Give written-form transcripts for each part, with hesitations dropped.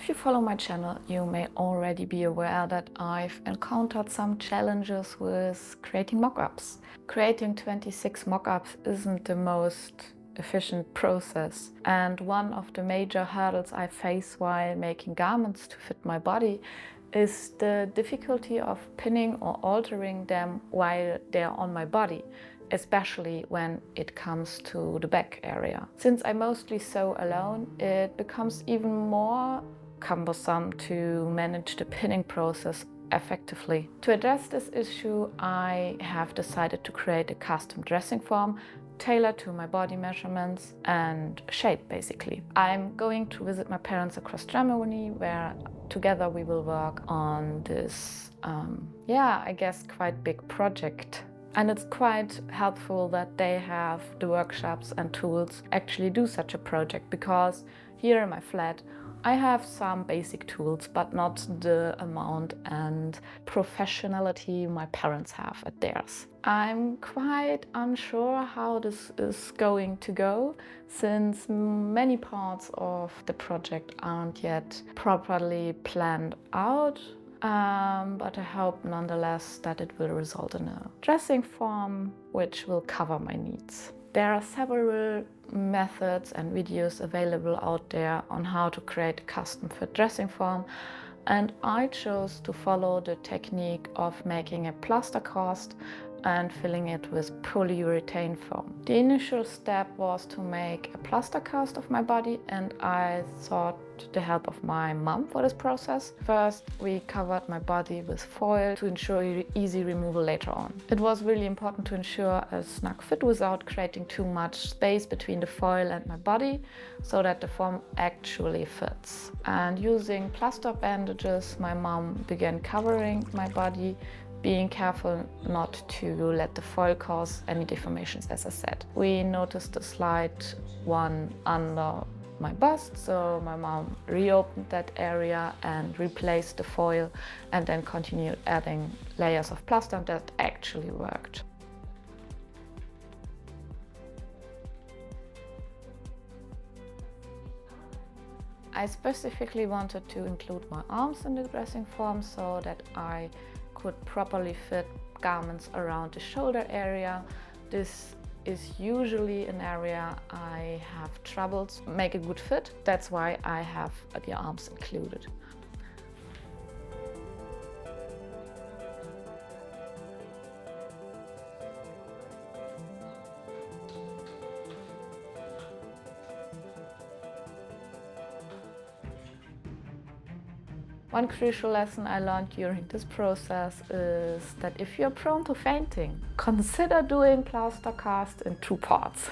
If you follow my channel, you may already be aware that I've encountered some challenges with creating mock-ups. Creating 26 mock-ups isn't the most efficient process, and one of the major hurdles I face while making garments to fit my body is the difficulty of pinning or altering them while they're on my body, especially when it comes to the back area. Since I mostly sew alone, it becomes even more cumbersome to manage the pinning process effectively. To address this issue, I have decided to create a custom dressing form tailored to my body measurements and shape, basically. I'm going to visit my parents across Germany, where together we will work on this, I guess quite big project. And it's quite helpful that they have the workshops and tools actually do such a project, because here in my flat I have some basic tools, but not the amount and professionality my parents have at theirs. I'm quite unsure how this is going to go, since many parts of the project aren't yet properly planned out. But I hope nonetheless that it will result in a dressing form which will cover my needs. There are several methods and videos available out there on how to create a custom fit dressing form, and I chose to follow the technique of making a plaster cast and filling it with polyurethane foam. The initial step was to make a plaster cast of my body, and I sought the help of my mom for this process. First, we covered my body with foil to ensure easy removal later on. It was really important to ensure a snug fit without creating too much space between the foil and my body, so that the form actually fits. And using plaster bandages, my mom began covering my body, being careful not to let the foil cause any deformations, as I said. We noticed a slight one under my bust, so my mom reopened that area and replaced the foil, and then continued adding layers of plaster, and that actually worked. I specifically wanted to include my arms in the dressing form so that I could properly fit garments around the shoulder area. This is usually an area I have troubles make a good fit. That's why I have the arms included. One crucial lesson I learned during this process is that if you're prone to fainting, consider doing plaster cast in 2 parts.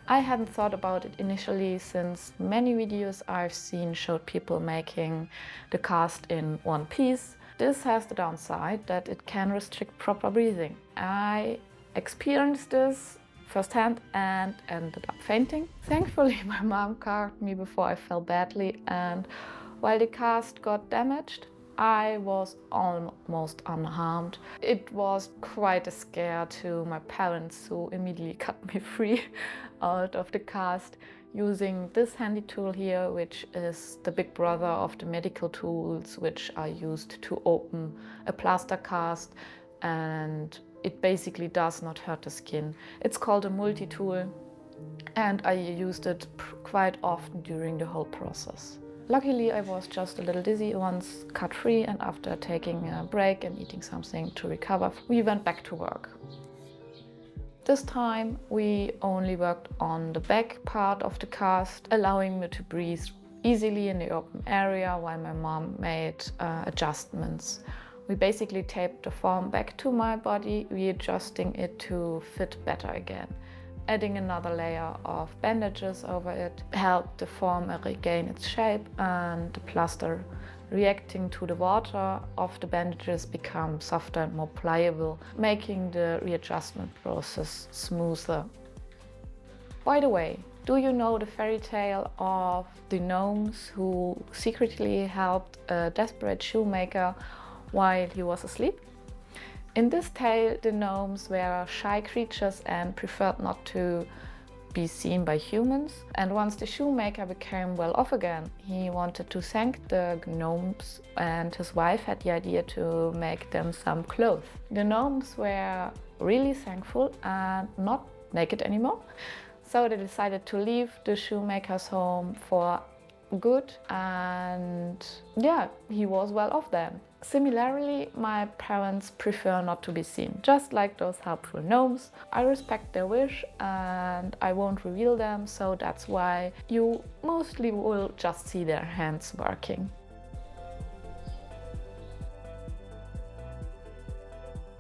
I hadn't thought about it initially, since many videos I've seen showed people making the cast in 1 piece. This has the downside that it can restrict proper breathing. I experienced this firsthand and ended up fainting. Thankfully, my mom carved me before I fell badly, and while the cast got damaged, I was almost unharmed. It was quite a scare to my parents, who immediately cut me free out of the cast using this handy tool here, which is the big brother of the medical tools which are used to open a plaster cast, and it basically does not hurt the skin. It's called a multi-tool, and I used it quite often during the whole process. Luckily, I was just a little dizzy once cut free, and after taking a break and eating something to recover, we went back to work. This time we only worked on the back part of the cast, allowing me to breathe easily in the open area while my mom made adjustments. We basically taped the form back to my body, readjusting it to fit better again. Adding another layer of bandages over it helped the form regain its shape, and the plaster reacting to the water of the bandages become softer and more pliable, making the readjustment process smoother. By the way, do you know the fairy tale of the gnomes who secretly helped a desperate shoemaker while he was asleep? In this tale, the gnomes were shy creatures and preferred not to be seen by humans. And once the shoemaker became well off again, he wanted to thank the gnomes, and his wife had the idea to make them some clothes. The gnomes were really thankful and not naked anymore, so they decided to leave the shoemaker's home for good, and yeah, he was well off then. Similarly, my parents prefer not to be seen, just like those helpful gnomes. I respect their wish and I won't reveal them, so that's why you mostly will just see their hands working.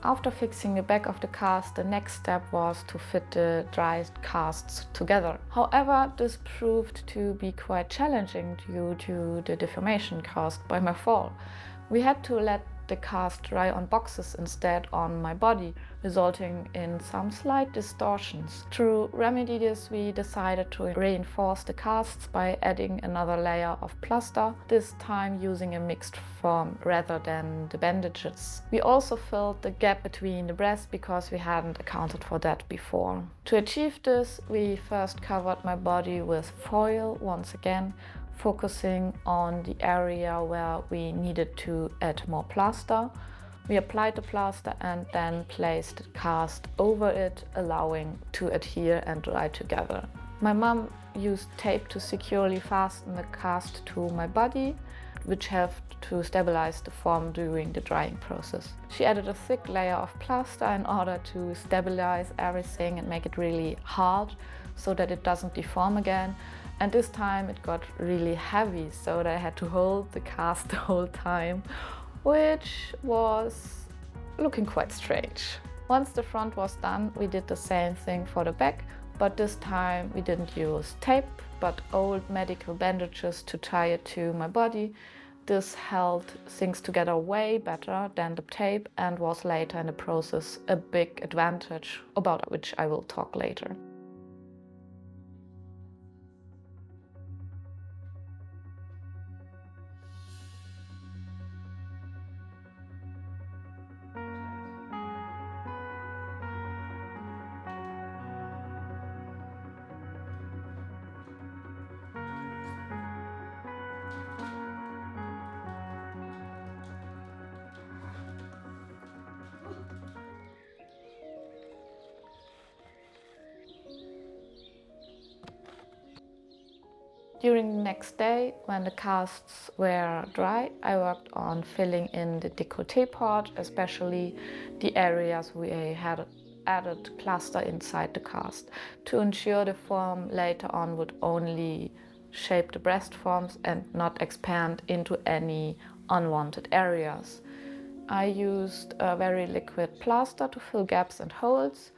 After fixing the back of the cast, the next step was to fit the dry casts together. However, this proved to be quite challenging due to the deformation caused by my fall. We had to let the cast dry on boxes instead on my body, resulting in some slight distortions. To remedy this, we decided to reinforce the casts by adding another layer of plaster, this time using a mixed form rather than the bandages. We also filled the gap between the breasts because we hadn't accounted for that before. To achieve this, we first covered my body with foil once again, focusing on the area where we needed to add more plaster. We applied the plaster and then placed the cast over it, allowing to adhere and dry together. My mom used tape to securely fasten the cast to my body, which helped to stabilize the form during the drying process. She added a thick layer of plaster in order to stabilize everything and make it really hard so that it doesn't deform again. And this time it got really heavy, so that I had to hold the cast the whole time, which was looking quite strange. Once the front was done, we did the same thing for the back, but this time we didn't use tape, but old medical bandages to tie it to my body. This held things together way better than the tape and was later in the process a big advantage, about which I will talk later. During the next day, when the casts were dry, I worked on filling in the décolleté part, especially the areas we had added plaster inside the cast, to ensure the form later on would only shape the breast forms and not expand into any unwanted areas. I used a very liquid plaster to fill gaps and holes.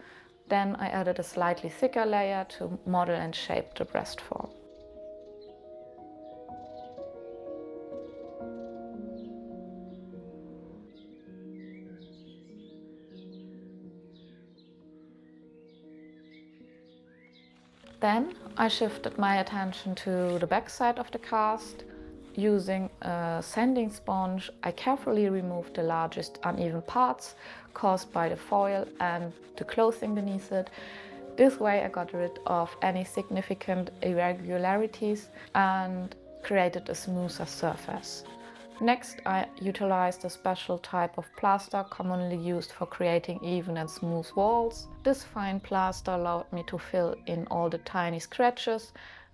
Then I added a slightly thicker layer to model and shape the breast form. Then I shifted my attention to the back side of the cast. Using a sanding sponge, I carefully removed the largest uneven parts caused by the foil and the clothing beneath it. This way I got rid of any significant irregularities and created a smoother surface. Next, I utilized a special type of plaster commonly used for creating even and smooth walls. This fine plaster allowed me to fill in all the tiny scratches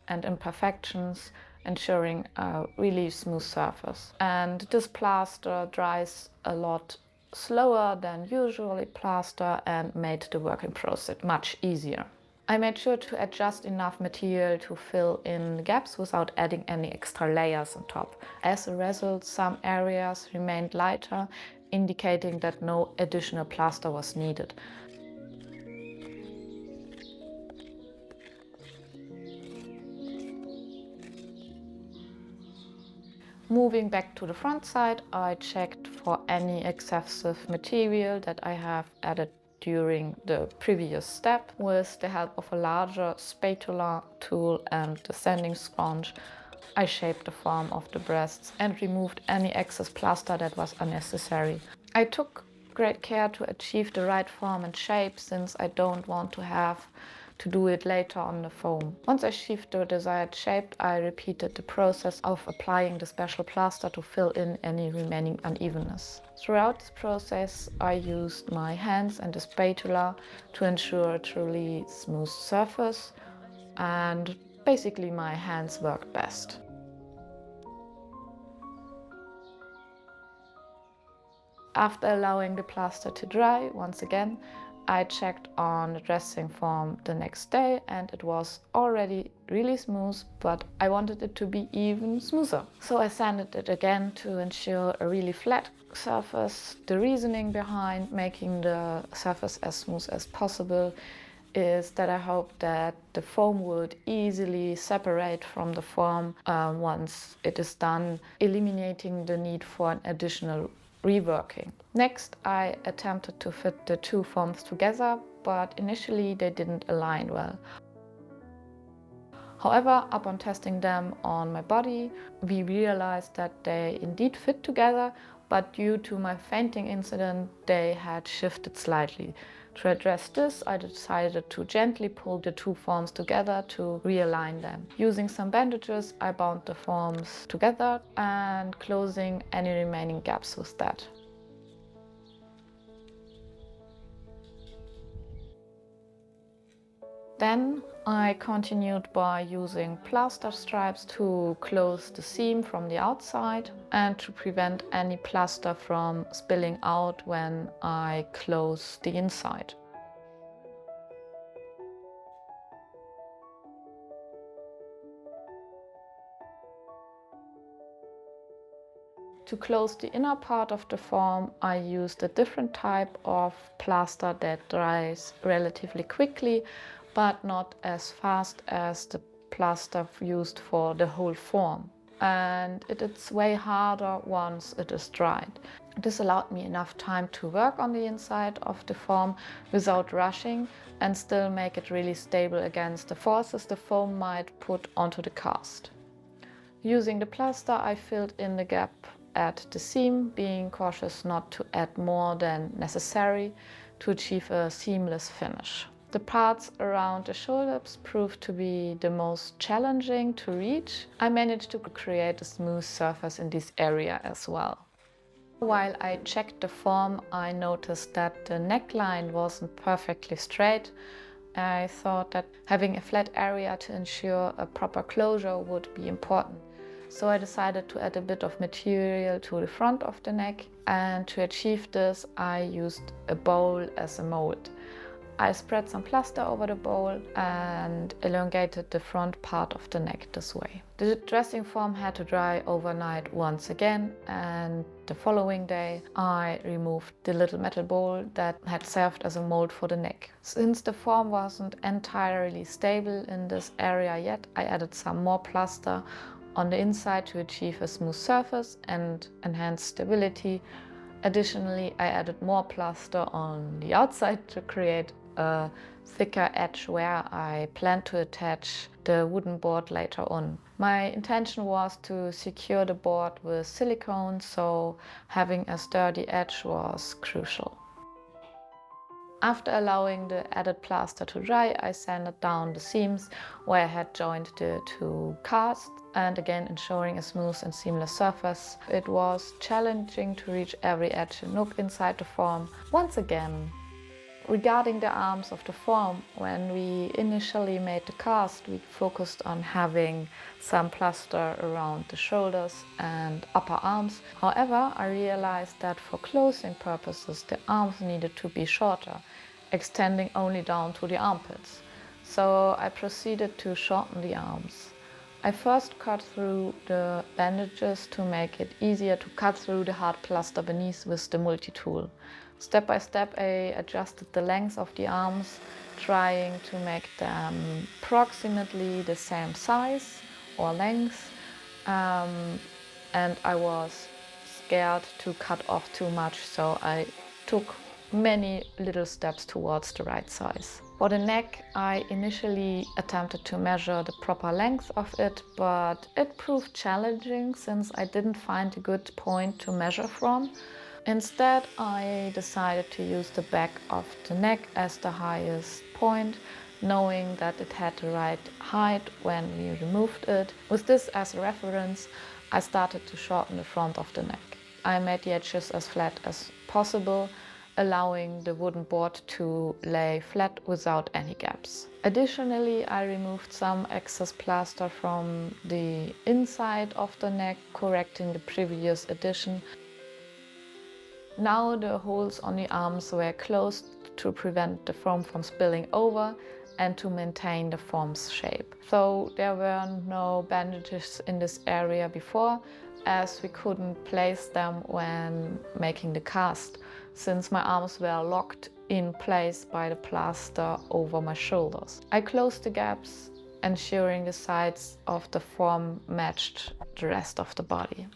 and imperfections, ensuring a really smooth surface. And this plaster dries a lot slower than usually plaster and made the working process much easier. I made sure to adjust enough material to fill in the gaps without adding any extra layers on top. As a result, some areas remained lighter, indicating that no additional plaster was needed. Moving back to the front side, I checked for any excessive material that I have added during the previous step. With the help of a larger spatula tool and the sanding sponge, I shaped the form of the breasts and removed any excess plaster that was unnecessary. I took great care to achieve the right form and shape, since I don't want to have to do it later on the foam. Once I achieved the desired shape, I repeated the process of applying the special plaster to fill in any remaining unevenness. Throughout this process, I used my hands and a spatula to ensure a truly smooth surface, and basically my hands worked best. After allowing the plaster to dry, once again, I checked on the dressing form the next day and it was already really smooth, but I wanted it to be even smoother. So I sanded it again to ensure a really flat surface. The reasoning behind making the surface as smooth as possible is that I hope that the foam would easily separate from the form once it is done, eliminating the need for an additional reworking. Next, I attempted to fit the two forms together, but initially they didn't align well. However, upon testing them on my body, we realized that they indeed fit together, but due to my fainting incident, they had shifted slightly. To address this, I decided to gently pull the two forms together to realign them. Using some bandages, I bound the forms together and closing any remaining gaps with that. Then I continued by using plaster stripes to close the seam from the outside and to prevent any plaster from spilling out when I close the inside. To close the inner part of the form, I used a different type of plaster that dries relatively quickly, but not as fast as the plaster used for the whole form. And it's way harder once it is dried. This allowed me enough time to work on the inside of the form without rushing and still make it really stable against the forces the foam might put onto the cast. Using the plaster, I filled in the gap at the seam, being cautious not to add more than necessary to achieve a seamless finish. The parts around the shoulders proved to be the most challenging to reach. I managed to create a smooth surface in this area as well. While I checked the form, I noticed that the neckline wasn't perfectly straight. I thought that having a flat area to ensure a proper closure would be important. So I decided to add a bit of material to the front of the neck, and to achieve this I used a bowl as a mold. I spread some plaster over the bowl and elongated the front part of the neck this way. The dressing form had to dry overnight once again, and the following day I removed the little metal bowl that had served as a mold for the neck. Since the form wasn't entirely stable in this area yet, I added some more plaster on the inside to achieve a smooth surface and enhance stability. Additionally, I added more plaster on the outside to create a thicker edge where I plan to attach the wooden board later on. My intention was to secure the board with silicone, so having a sturdy edge was crucial. After allowing the added plaster to dry, I sanded down the seams where I had joined the two casts, and again ensuring a smooth and seamless surface. It was challenging to reach every edge and nook inside the form once again. Regarding the arms of the form, when we initially made the cast, we focused on having some plaster around the shoulders and upper arms. However, I realized that for clothing purposes, the arms needed to be shorter, extending only down to the armpits. So I proceeded to shorten the arms. I first cut through the bandages to make it easier to cut through the hard plaster beneath with the multi-tool. Step by step, I adjusted the length of the arms, trying to make them approximately the same size or length, and I was scared to cut off too much, so I took many little steps towards the right size. For the neck, I initially attempted to measure the proper length of it, but it proved challenging since I didn't find a good point to measure from. Instead, I decided to use the back of the neck as the highest point knowing that it had the right height when we removed it. With this as a reference, I started to shorten the front of the neck. I made the edges as flat as possible, allowing the wooden board to lay flat without any gaps. Additionally, I removed some excess plaster from the inside of the neck, correcting the previous addition. Now the holes on the arms were closed to prevent the foam from spilling over and to maintain the form's shape. So there were no bandages in this area before, as we couldn't place them when making the cast, since my arms were locked in place by the plaster over my shoulders. I closed the gaps, ensuring the sides of the form matched the rest of the body.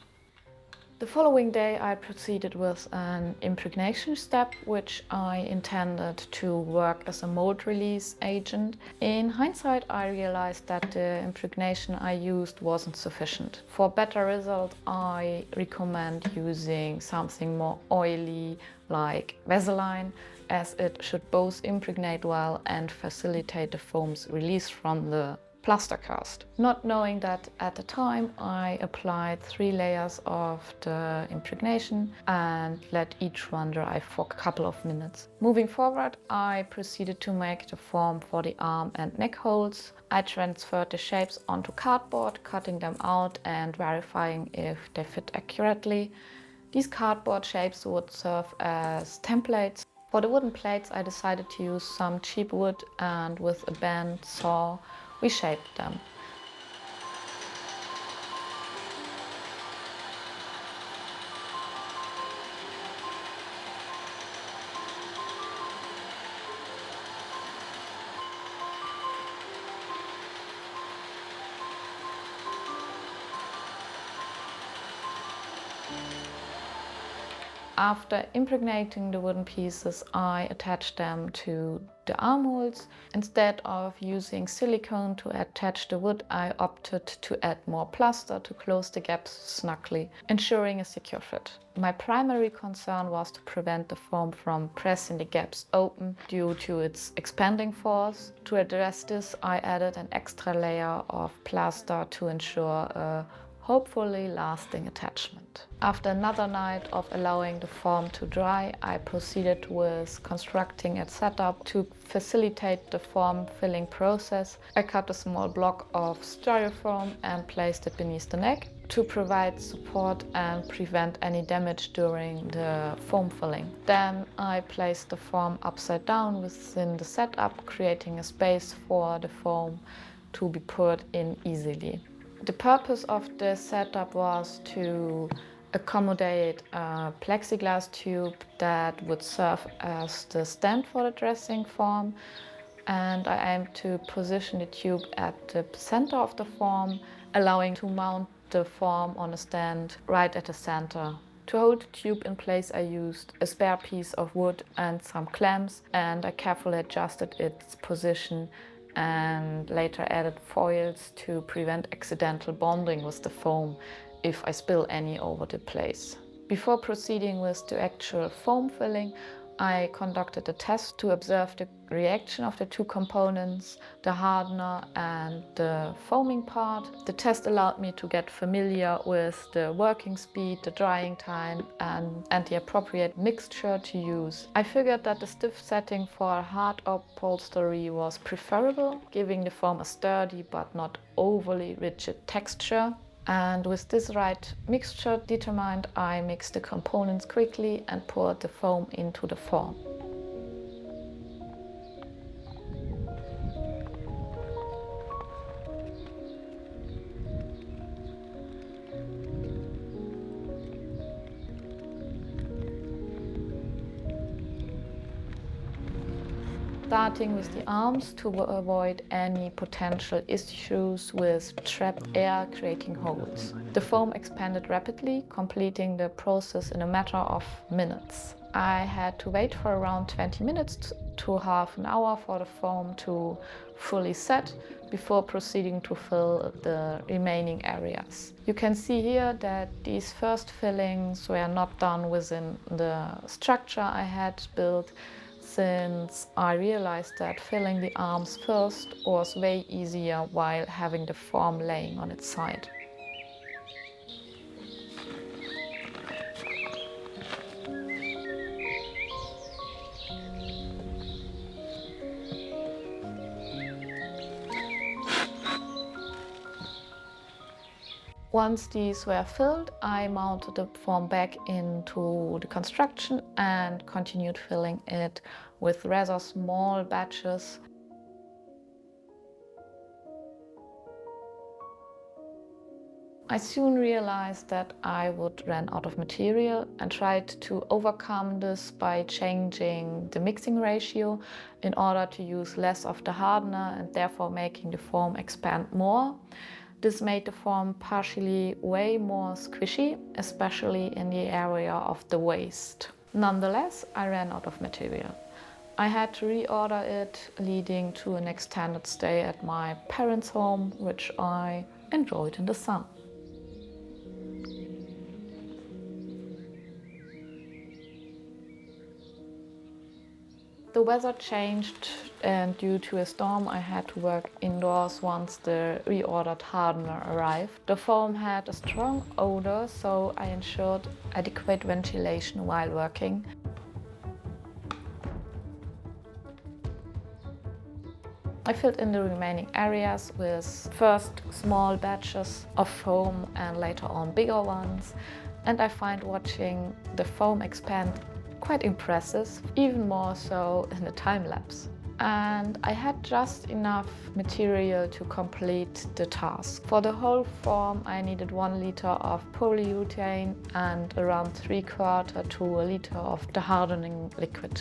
The following day I proceeded with an impregnation step, which I intended to work as a mold release agent. In hindsight, I realized that the impregnation I used wasn't sufficient. For better result, I recommend using something more oily like Vaseline, as it should both impregnate well and facilitate the foam's release from the plaster cast. Not knowing that at the time, I applied 3 layers of the impregnation and let each one dry for a couple of minutes. Moving forward, I proceeded to make the form for the arm and neck holes. I transferred the shapes onto cardboard, cutting them out and verifying if they fit accurately. These cardboard shapes would serve as templates. For the wooden plates, I decided to use some cheap wood, and with a band saw, we shaped them. After impregnating the wooden pieces, I attached them to the armholes. Instead of using silicone to attach the wood, I opted to add more plaster to close the gaps snugly, ensuring a secure fit. My primary concern was to prevent the foam from pressing the gaps open due to its expanding force. To address this, I added an extra layer of plaster to ensure a hopefully lasting attachment. After another night of allowing the form to dry, I proceeded with constructing a setup to facilitate the form filling process. I cut a small block of styrofoam and placed it beneath the neck to provide support and prevent any damage during the foam filling. Then I placed the form upside down within the setup, creating a space for the foam to be poured in easily. The purpose of this setup was to accommodate a plexiglass tube that would serve as the stand for the dressing form, and I aimed to position the tube at the center of the form, allowing to mount the form on a stand right at the center. To hold the tube in place, I used a spare piece of wood and some clamps, and I carefully adjusted its position and later added foils to prevent accidental bonding with the foam if I spill any over the place. Before proceeding with the actual foam filling, I conducted a test to observe the reaction of the two components, the hardener and the foaming part. The test allowed me to get familiar with the working speed, the drying time, and the appropriate mixture to use. I figured that the stiff setting for a hard upholstery was preferable, giving the foam a sturdy but not overly rigid texture. And with this right mixture determined, I mixed the components quickly and poured the foam into the form. Starting with the arms to avoid any potential issues with trapped air creating holes. The foam expanded rapidly, completing the process in a matter of minutes. I had to wait for around 20 minutes to half an hour for the foam to fully set before proceeding to fill the remaining areas. You can see here that these first fillings were not done within the structure I had built, since I realized that filling the arms first was way easier while having the form laying on its side. Once these were filled, I mounted the form back into the construction and continued filling it with rather small batches. I soon realized that I would run out of material and tried to overcome this by changing the mixing ratio in order to use less of the hardener and therefore making the form expand more. This made the form partially way more squishy, especially in the area of the waist. Nonetheless, I ran out of material. I had to reorder it, leading to an extended stay at my parents' home, which I enjoyed in the sun. The weather changed, and due to a storm I had to work indoors once the reordered hardener arrived. The foam had a strong odor, so I ensured adequate ventilation while working. I filled in the remaining areas with first small batches of foam and later on bigger ones, and I find watching the foam expand quite impressive, even more so in the time lapse. And I had just enough material to complete the task. For the whole form I needed 1 liter of polyurethane and around 3/4 to a liter of the hardening liquid.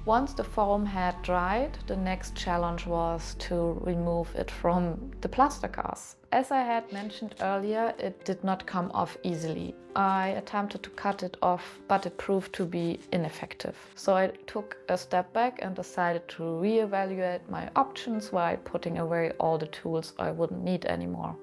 Once the foam had dried, the next challenge was to remove it from the plaster cast. As I had mentioned earlier, it did not come off easily. I attempted to cut it off, but it proved to be ineffective. So I took a step back and decided to reevaluate my options while putting away all the tools I wouldn't need anymore.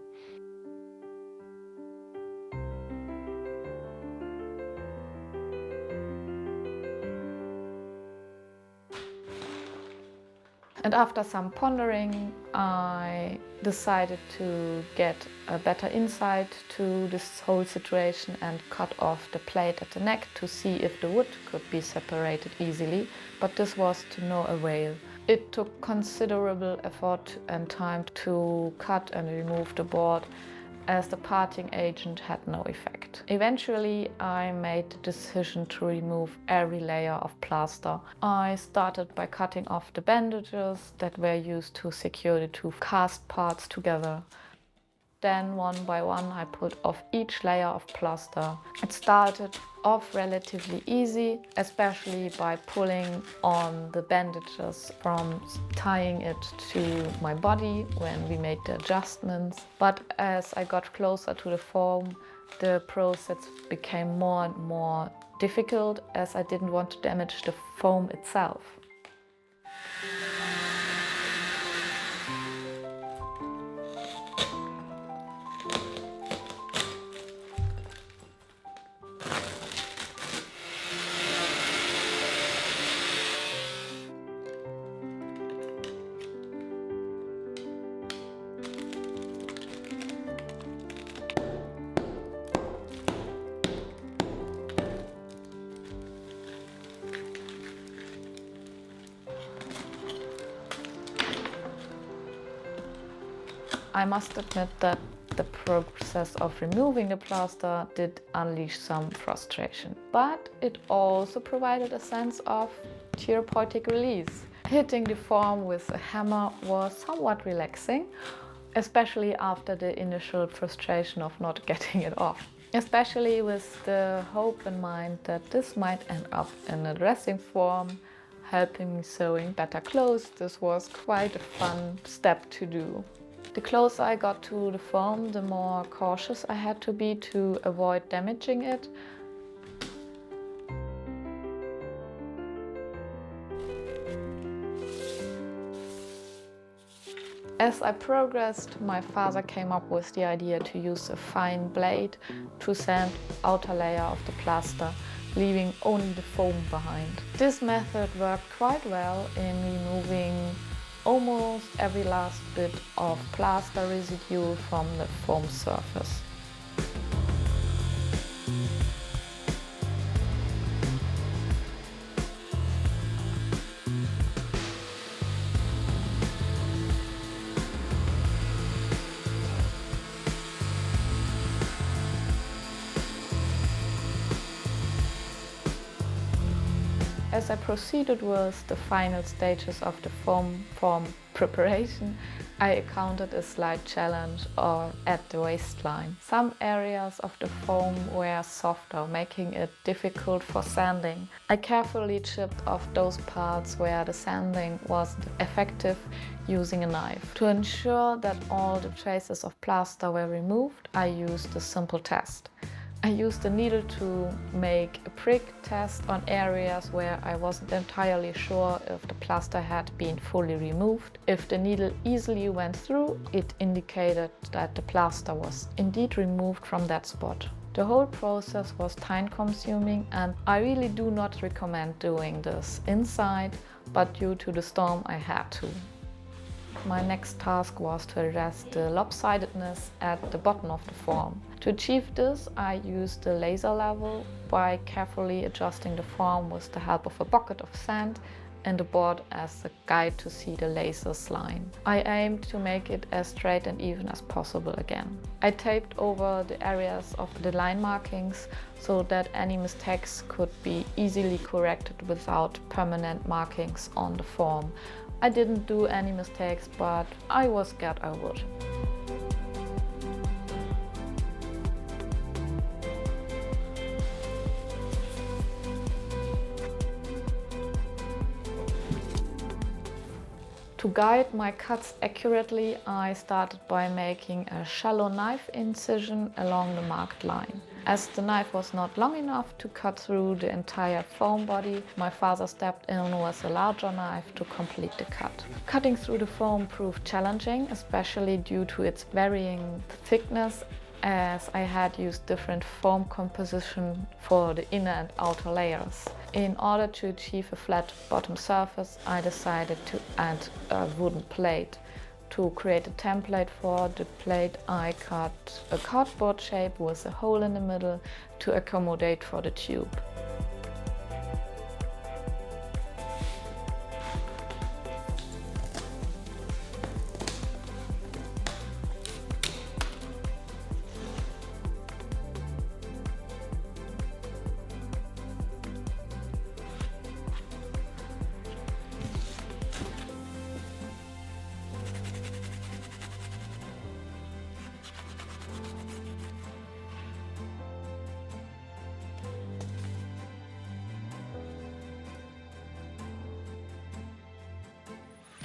And after some pondering, I decided to get a better insight to this whole situation and cut off the plate at the neck to see if the wood could be separated easily, but this was to no avail. It took considerable effort and time to cut and remove the board, as the parting agent had no effect. Eventually, I made the decision to remove every layer of plaster. I started by cutting off the bandages that were used to secure the two cast parts together. Then, one by one, I pulled off each layer of plaster. It started off relatively easy, especially by pulling on the bandages from tying it to my body when we made the adjustments. But as I got closer to the foam, the process became more and more difficult, as I didn't want to damage the foam itself. I must admit that the process of removing the plaster did unleash some frustration, but it also provided a sense of therapeutic release. Hitting the form with a hammer was somewhat relaxing, especially after the initial frustration of not getting it off. especially with the hope in mind that this might end up in a dressing form, helping me sewing better clothes. This was quite a fun step to do. The closer I got to the foam, the more cautious I had to be to avoid damaging it. As I progressed, my father came up with the idea to use a fine blade to sand the outer layer of the plaster, leaving only the foam behind. This method worked quite well in removing almost every last bit of plaster residue from the foam surface. As I proceeded with the final stages of the foam form preparation, I encountered a slight challenge at the waistline. Some areas of the foam were softer, making it difficult for sanding. I carefully chipped off those parts where the sanding wasn't effective using a knife. To ensure that all the traces of plaster were removed, I used a simple test. I used a needle to make a prick test on areas where I wasn't entirely sure if the plaster had been fully removed. If the needle easily went through, it indicated that the plaster was indeed removed from that spot. The whole process was time-consuming, and I really do not recommend doing this inside, but due to the storm I had to. My next task was to address the lopsidedness at the bottom of the form. To achieve this, I used the laser level by carefully adjusting the form with the help of a bucket of sand and a board as a guide to see the laser's line. I aimed to make it as straight and even as possible again. I taped over the areas of the line markings so that any mistakes could be easily corrected without permanent markings on the form. I didn't do any mistakes, but I was scared I would. To guide my cuts accurately, I started by making a shallow knife incision along the marked line. As the knife was not long enough to cut through the entire foam body, my father stepped in with a larger knife to complete the cut. Cutting through the foam proved challenging, especially due to its varying thickness, as I had used different foam composition for the inner and outer layers. In order to achieve a flat bottom surface, I decided to add a wooden plate. To create a template for the plate, I cut a cardboard shape with a hole in the middle to accommodate for the tube.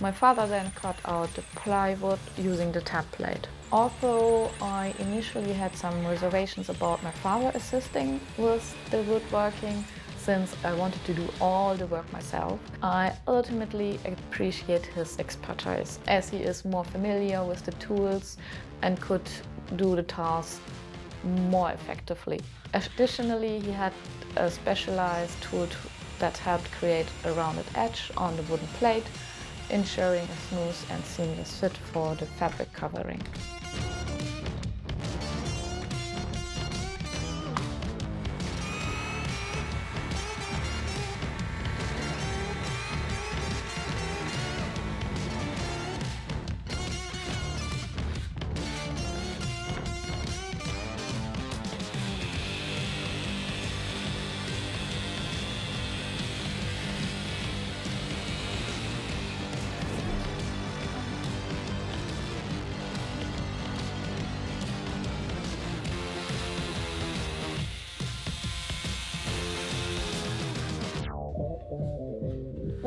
My father then cut out the plywood using the template. Although I initially had some reservations about my father assisting with the woodworking, since I wanted to do all the work myself, I ultimately appreciate his expertise, as he is more familiar with the tools and could do the task more effectively. Additionally, he had a specialized tool that helped create a rounded edge on the wooden plate, ensuring a smooth and seamless fit for the fabric covering.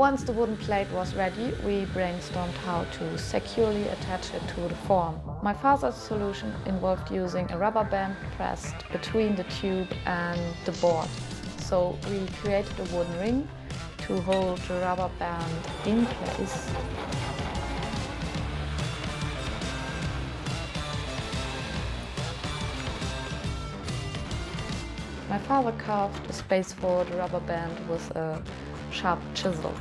Once the wooden plate was ready, we brainstormed how to securely attach it to the form. My father's solution involved using a rubber band pressed between the tube and the board. So we created a wooden ring to hold the rubber band in place. My father carved a space for the rubber band with a sharp chisel.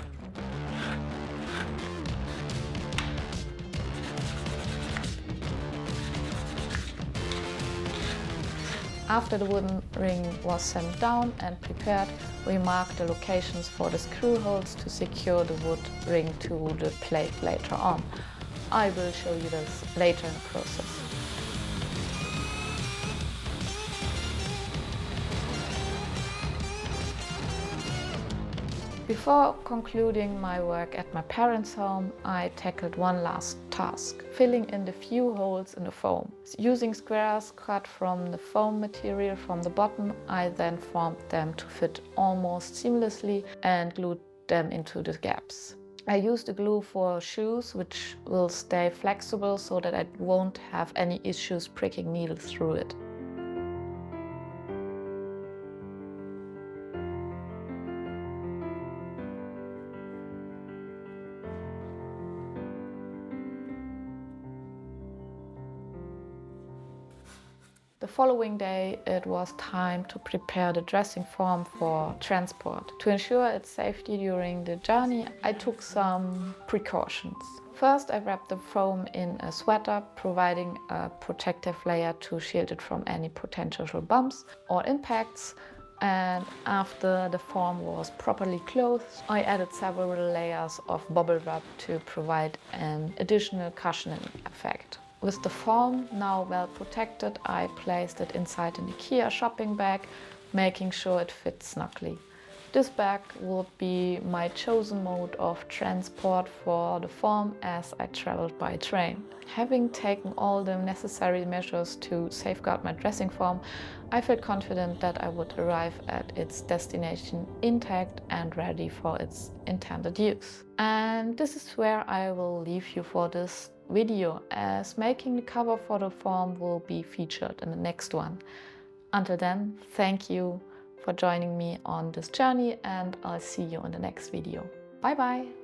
After the wooden ring was sanded down and prepared, we marked the locations for the screw holes to secure the wood ring to the plate later on. I will show you this later in the process. Before concluding my work at my parents' home, I tackled one last task, filling in the few holes in the foam. Using squares cut from the foam material from the bottom, I then formed them to fit almost seamlessly and glued them into the gaps. I used the glue for shoes, which will stay flexible so that I won't have any issues pricking needles through it. The following day, it was time to prepare the dressing form for transport. To ensure its safety during the journey, I took some precautions. First, I wrapped the foam in a sweater, providing a protective layer to shield it from any potential bumps or impacts. And after the form was properly closed, I added several layers of bubble wrap to provide an additional cushioning effect. With the form now well protected, I placed it inside an IKEA shopping bag, making sure it fits snugly. This bag would be my chosen mode of transport for the form as I traveled by train. Having taken all the necessary measures to safeguard my dressing form, I felt confident that I would arrive at its destination intact and ready for its intended use. And this is where I will leave you for this video, as making the cover for the form will be featured in the next one. Until then, thank you for joining me on this journey, and I'll see you in the next video. Bye bye!